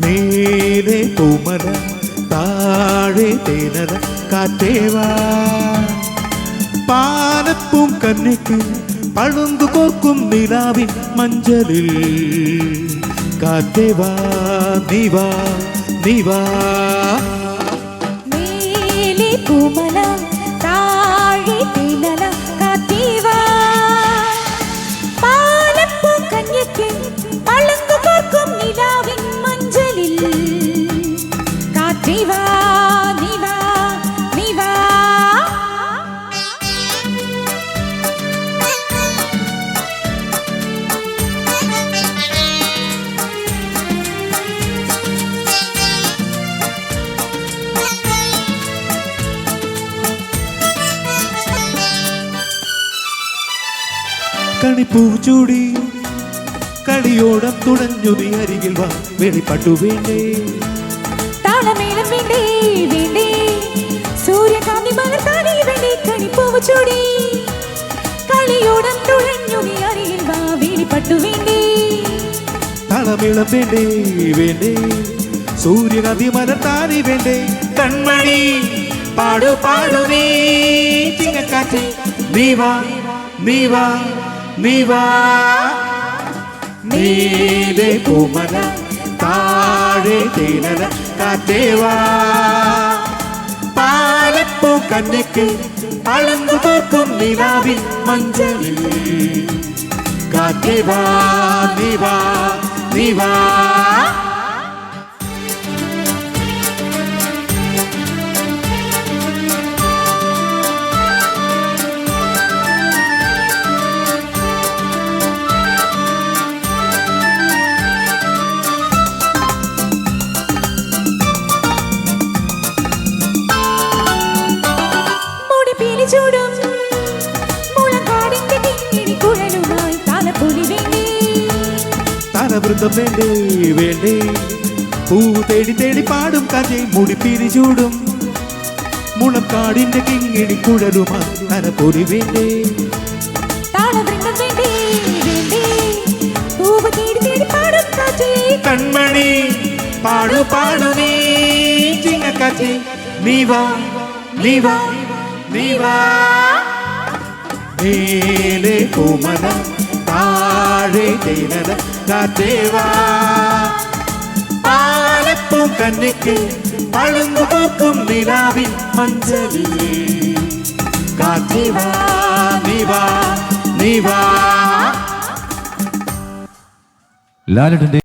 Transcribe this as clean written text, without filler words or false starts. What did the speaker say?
മേലെ പൂമല താഴെ തേനല കാറ്റേവാ പാലപ്പൂം കന്നിക്ക് പളുങ്കു കോർക്കും നിലാവിൻ മഞ്ചലിൽ കാറ്റേവാ നീവാ നീവാ മേലെ പൂമല താഴെ തേനല കാറ്റേവാ പാലപ്പൂം കന്നിക്ക് പളുങ്കു കോർക്കും നിലാവിൻ മഞ്ചലിൽ കാറ്റേവാ നീവാ നീവാ കണിപ്പൂവ് ചൂടി കളിയോടം തുഴഞ്ഞു നീ അരികിൽ വാ വെളിപ്പട്ടു വേണ്ടേ താളമേളം വേണ്ടേ വേണ്ടേ സൂര്യകാന്തി മലർത്താനേ വേണ്ടേ കണിപ്പൂവ് ചൂടി കളിയോടം തുഴഞ്ഞു നീ അരികിൽ വാ വെളിപ്പട്ടു വേണ്ടേ താളമേളം വേണ്ടേ വേണ്ടേ സൂര്യകാന്തി മലർത്താനേ വേണ്ടേ കൺമണി പാടു പാടു നീ ചിങ്ങക്കാറ്റ് നീ വാ നീ വാ നീ വാ മേലെ പൂമല താഴെ തേനല കാറ്റേവാ പാലപ്പൂ കന്നിക്ക് പളുങ്കു കോർക്കും നിലാവിൻ മഞ്ചലിൽ കാറ്റേവാ നീ വാ നീ വാ ചൂടും മുളങ്കാടിന്റെ കിങ്ങിണി കുഴലുമായി താലപ്പൊലി വേണ്ടേ താലവൃന്ദം വേണ്ടേ വേണ്ടേ പൂവ് തേടി തേടി പാടും കഥയെ മുടിപ്പിരി ചൂടും മുളങ്കാടിന്റെ കിങ്ങിണി കുഴലുമായി താലപ്പൊലി വേണ്ടേ താളവൃന്ദം വേണ്ടേ വേണ്ടേ പൂവ് തേടി തേടി പാടും കഥയെ കൺമണി പാടു പാടു നീ ചിങ്ങക്കാറ്റ് നീ വാ നീ വാ നീ വാ മേലെ പൂമല താഴെ തേനല കാറ്റേവാ പാലപ്പൂ കന്നിക്ക് പളുങ്കു കോർക്കും നിലാവിൻ മഞ്ചലിൽ കാറ്റേവാ നീ വാ നീ വാ. ലാലേട്ടന്റെ